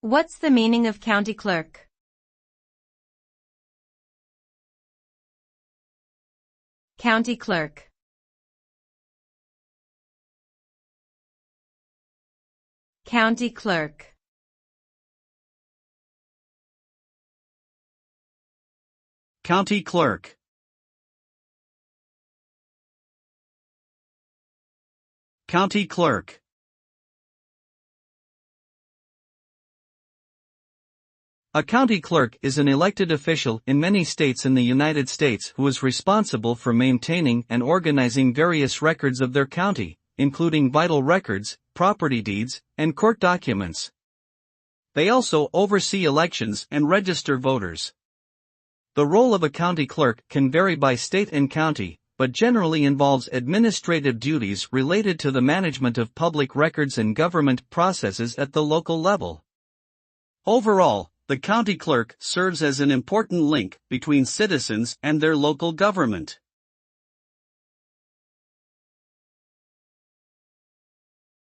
What's the meaning of county clerk? County clerk. County clerk. County clerk. County clerk. A county clerk is an elected official in many states in the United States who is responsible for maintaining and organizing various records of their county, including vital records, property deeds, and court documents. They also oversee elections and register voters. The role of a county clerk can vary by state and county, but generally involves administrative duties related to the management of public records and government processes at the local level. Overall, the county clerk serves as an important link between citizens and their local government.